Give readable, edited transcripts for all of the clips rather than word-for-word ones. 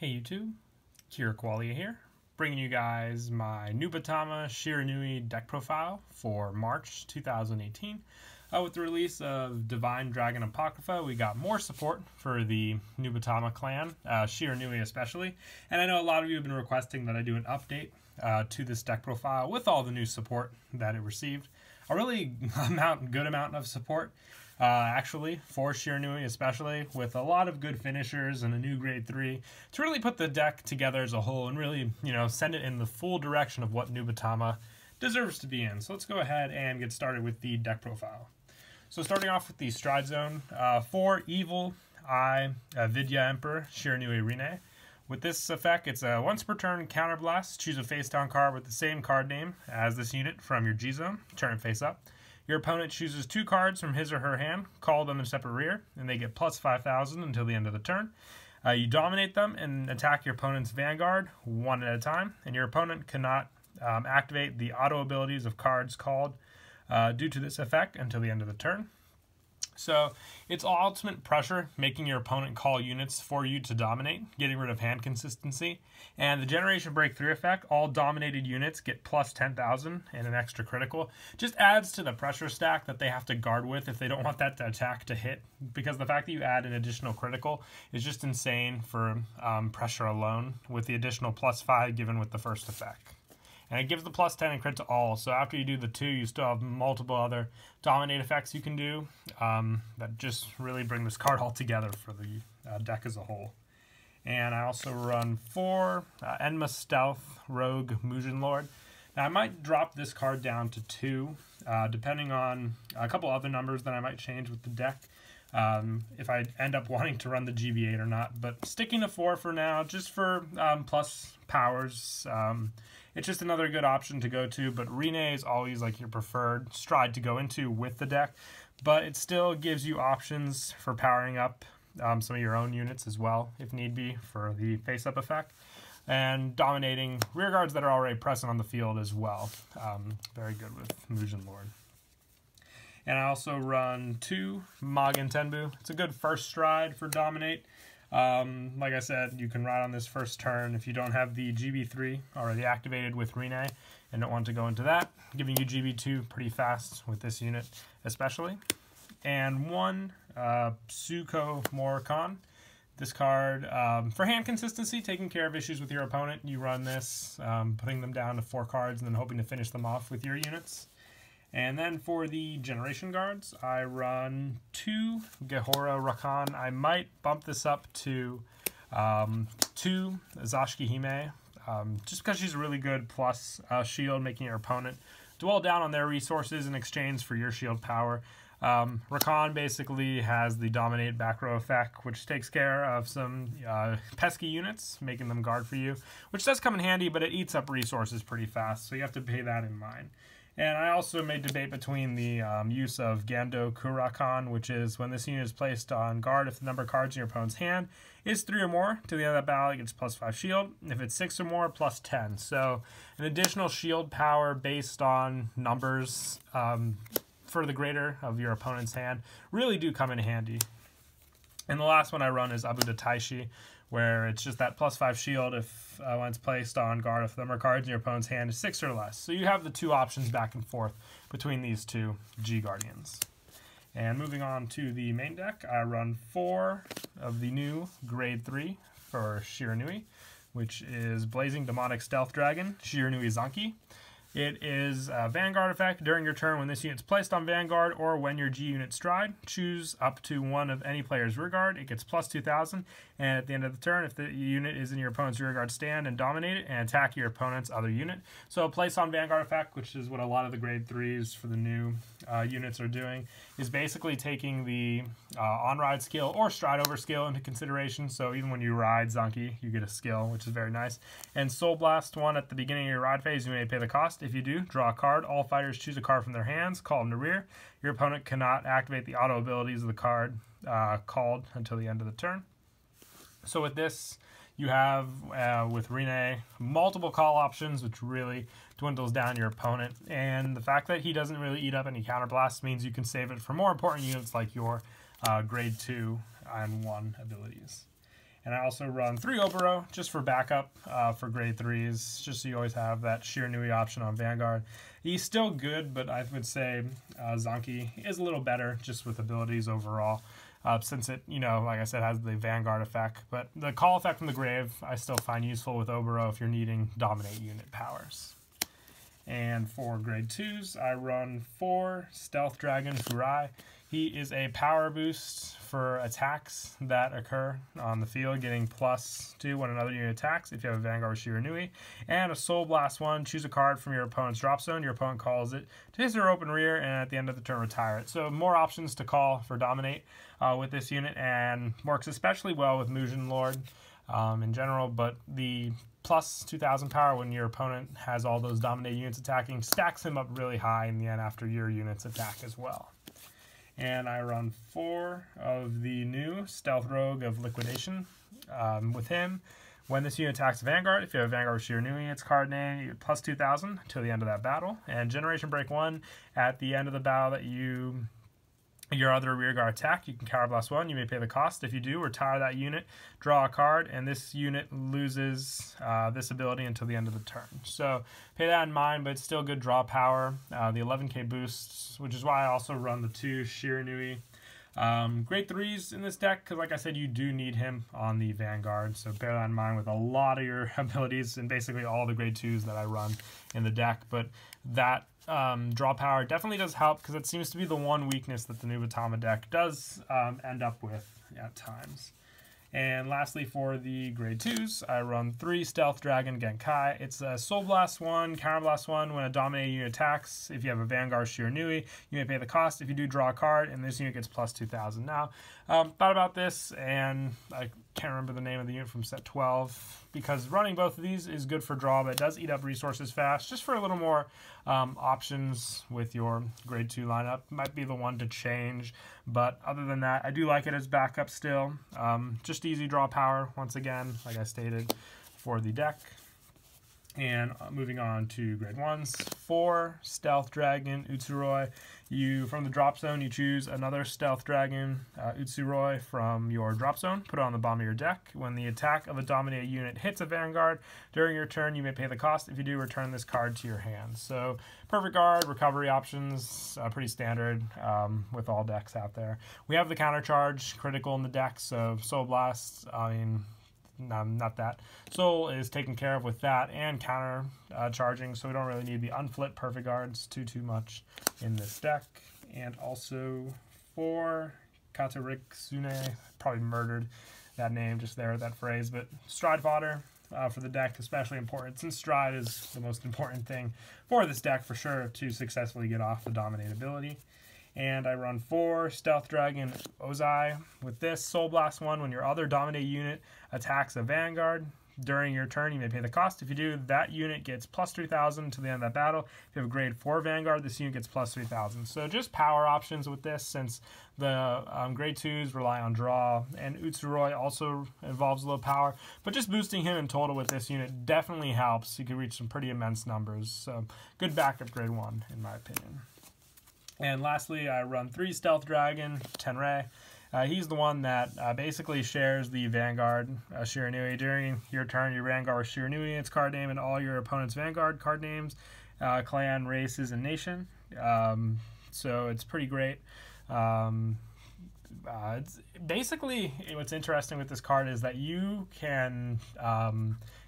Hey YouTube, Qualia here, bringing you guys my Nubatama Shiranui deck profile for March 2018. With the release of Divine Dragon Apocrypha, we got more support for the Nubatama clan, Shiranui especially, and I know a lot of you have been requesting that I do an update to this deck profile with all the new support that it received. A really good amount of support. Actually, for Shiranui especially, with a lot of good finishers and a new grade 3 to really put the deck together as a whole and really, send it in the full direction of what Nubatama deserves to be in. So let's go ahead and get started with the deck profile. So starting off with the Stride Zone, for Evil Eye Vidya Emperor Shiranui Rine. With this effect, it's a once per turn counterblast. Choose a face down card with the same card name as this unit from your G zone. Turn it face up. Your opponent chooses 2 cards from his or her hand, call them in separate rear, and they get plus 5,000 until the end of the turn. You dominate them and attack your opponent's Vanguard one at a time, and your opponent cannot activate the auto abilities of cards called due to this effect until the end of the turn. So it's ultimate pressure, making your opponent call units for you to dominate, getting rid of hand consistency. And the Generation Break 3 effect, all dominated units get plus 10,000 and an extra critical. Just adds to the pressure stack that they have to guard with if they don't want that attack to hit, because the fact that you add an additional critical is just insane for pressure alone, with the additional plus 5 given with the first effect. And it gives the plus 10 and crit to all, so after you do the 2, you still have multiple other dominate effects you can do that just really bring this card all together for the deck as a whole. And I also run 4 Enma Stealth Rogue Mugen Lord. Now I might drop this card down to 2, depending on a couple other numbers that I might change with the deck. If I end up wanting to run the GB8 or not, but sticking to 4 for now, just for plus powers. It's just another good option to go to, but Rine is always like your preferred stride to go into with the deck, but it still gives you options for powering up some of your own units as well, if need be, for the face-up effect, and dominating rear guards that are already present on the field as well. Very good with Mugen Lord. And I also run 2 Magan Tenbu. It's a good first stride for dominate. Like I said, you can ride on this first turn if you don't have the GB3 already activated with Rine and don't want to go into that, giving you GB2 pretty fast with this unit especially. And 1 Suko Morikan. This card, for hand consistency, taking care of issues with your opponent, you run this, putting them down to 4 cards and then hoping to finish them off with your units. And then for the Generation Guards, I run 2 Gehora Rakan. I might bump this up to 2 Zashiki Hime, just because she's a really good plus shield, making your opponent dwell down on their resources in exchange for your shield power. Rakan basically has the Dominate back row effect, which takes care of some pesky units, making them guard for you, which does come in handy, but it eats up resources pretty fast, so you have to pay that in mind. And I also made debate between the use of Gando Kurakin, which is when this unit is placed on guard, if the number of cards in your opponent's hand is 3 or more, to the end of that battle it gets plus 5 shield. If it's 6 or more, plus 10. So an additional shield power based on numbers for the greater of your opponent's hand really do come in handy. And the last one I run is Tyshee, where it's just that plus 5 shield if when it's placed on guard, if the number of cards in your opponent's hand is 6 or less. So you have the 2 options back and forth between these 2 G Guardians. And moving on to the main deck, I run 4 of the new grade 3 for Shiranui, which is Blazing Demonic Stealth Dragon, Shiranui Zanki. It is a Vanguard effect. During your turn, when this unit is placed on Vanguard or when your G unit stride, choose up to 1 of any player's rear guard. It gets plus 2,000. And at the end of the turn, if the unit is in your opponent's rear guard, stand and dominate it and attack your opponent's other unit. So place on Vanguard effect, which is what a lot of the grade 3s for the new units are doing, is basically taking the on-ride skill or stride over skill into consideration. So even when you ride Zanki, you get a skill, which is very nice. And Soul Blast 1 at the beginning of your ride phase, you may pay the cost. If you do, draw a card. All fighters choose a card from their hands, call them to rear. Your opponent cannot activate the auto abilities of the card called until the end of the turn. So with this, you have, with Rine, multiple call options, which really dwindles down your opponent. And the fact that he doesn't really eat up any counterblasts means you can save it for more important units like your grade 2 and 1 abilities. And I also run 3 Oboro just for backup for grade 3s, just so you always have that Shiranui option on Vanguard. He's still good, but I would say Zanki is a little better just with abilities overall. Since it, like I said, has the Vanguard effect. But the call effect from the grave, I still find useful with Oboro if you're needing dominate unit powers. And for grade 2s, I run 4 Stealth Dragon Furai. He is a power boost for attacks that occur on the field, getting +2 when another unit attacks if you have a Vanguard or Shiranui. And a Soul Blast 1, choose a card from your opponent's drop zone. Your opponent calls it to his or open rear, and at the end of the turn, retire it. So more options to call for dominate with this unit, and works especially well with Mugen Lord in general, but the +2000 power when your opponent has all those dominate units attacking stacks him up really high in the end after your units attack as well. And I run 4 of the new Stealth Rogue of Liquidation with him. When this unit attacks Vanguard, if you have a Vanguard or Shiranui, its card name, you get +2000 till the end of that battle. And Generation Break 1, at the end of the battle that your other rearguard attack, you can Counter Blast 1, you may pay the cost. If you do, retire that unit, draw a card, and this unit loses this ability until the end of the turn. So pay that in mind, but it's still good draw power. The 11k boosts, which is why I also run the 2 Shiranui. Grade 3s in this deck, because like I said, you do need him on the Vanguard, so bear that in mind with a lot of your abilities and basically all the grade 2s that I run in the deck. But that draw power definitely does help, because it seems to be the one weakness that the Nubatama deck does end up with at times. And lastly, for the grade 2s, I run 3 Stealth Dragon Genkai. It's a Soul Blast 1, Counter Blast 1 when a dominating unit attacks. If you have a Vanguard Shiranui, you may pay the cost. If you do, draw a card, and this unit gets +2000. Now, thought about this, and I can't remember the name of the unit from set 12, because running both of these is good for draw, but it does eat up resources fast. Just for a little more options with your grade 2 lineup, might be the one to change. But other than that, I do like it as backup still. Just easy draw power, once again, like I stated, for the deck. And moving on to grade 1s, 4 Stealth Dragon Utsuroi. From the drop zone, you choose another Stealth Dragon Utsuroi from your drop zone, put it on the bottom of your deck. When the attack of a dominated unit hits a Vanguard during your turn, you may pay the cost. If you do, return this card to your hand. So perfect guard, recovery options, pretty standard with all decks out there. We have the counter charge critical in the deck, so Soul Blast, not that. Soul is taken care of with that and counter charging, so we don't really need the unflip perfect guards too much in this deck. And also for Katariktsune, probably murdered that name just there, that phrase, but Stride Fodder for the deck, especially important, since Stride is the most important thing for this deck for sure to successfully get off the dominate ability. And I run 4 Stealth Dragon Ozai. With this, Soul Blast 1, when your other dominate unit attacks a Vanguard during your turn, you may pay the cost. If you do, that unit gets +3000 to the end of that battle. If you have a grade 4 Vanguard, this unit gets +3000. So just power options with this, since the grade 2s rely on draw, and Utsuroi also involves low power. But just boosting him in total with this unit definitely helps. You can reach some pretty immense numbers. So good backup grade 1, in my opinion. And lastly, I run 3 Stealth Dragon Tenryu. He's the one that basically shares the Vanguard Shiranui. During your turn, your Vanguard Shiranui, its card name, and all your opponent's Vanguard card names, clan, races, and nation. So it's pretty great. It's basically, what's interesting with this card is that you can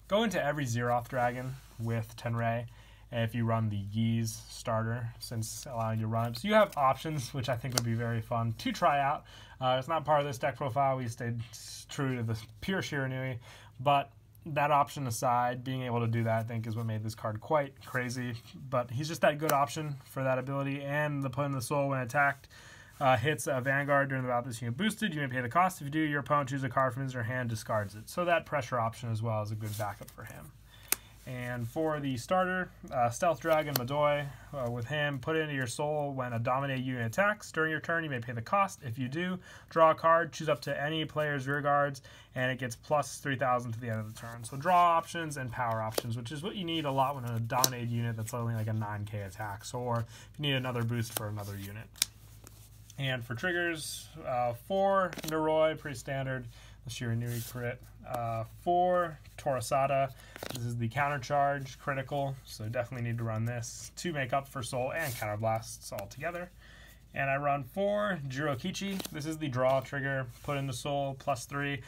go into every Zeroth Dragon with Tenryu if you run the Geese starter, since allowing you to run it. So you have options, which I think would be very fun to try out. It's not part of this deck profile. We stayed true to the pure Shiranui, but that option aside, being able to do that, I think, is what made this card quite crazy. But he's just that good option for that ability, and the put in the soul when attacked hits a Vanguard during the battle this unit boosted. You may pay the cost. If you do, your opponent chooses a card from his or her hand, discards it. So that pressure option as well is a good backup for him. And for the starter, Stealth Dragon Madoi, with him, put it into your soul when a dominated unit attacks. During your turn, you may pay the cost. If you do, draw a card, choose up to any player's rear guards, and it gets +3000 to the end of the turn. So draw options and power options, which is what you need a lot when a dominated unit that's only like a 9k attacks, or if you need another boost for another unit. And for triggers, 4 Noroi, pretty standard. the Shiranui crit. 4 Taurus Odda. This is the counter charge critical, so definitely need to run this to make up for soul and counter blasts all together. And I run 4 Okichi. This is the draw trigger, put into soul, +3.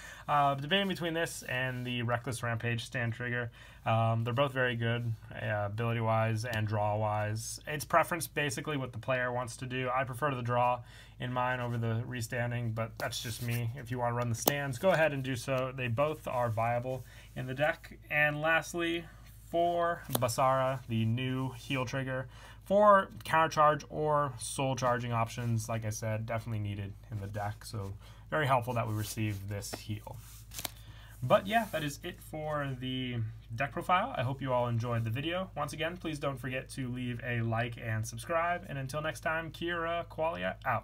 Debating between this and the Reckless Rampage stand trigger. They're both very good, ability-wise and draw-wise. It's preference, basically, what the player wants to do. I prefer the draw in mine over the restanding, but that's just me. If you want to run the stands, go ahead and do so. They both are viable in the deck. And lastly, 4 Basara, the new heal trigger. 4 counter charge or soul charging options, like I said, definitely needed in the deck. So very helpful that we received this heal. But yeah, that is it for the deck profile. I hope you all enjoyed the video. Once again, please don't forget to leave a like and subscribe. And until next time, Kira Qualia out.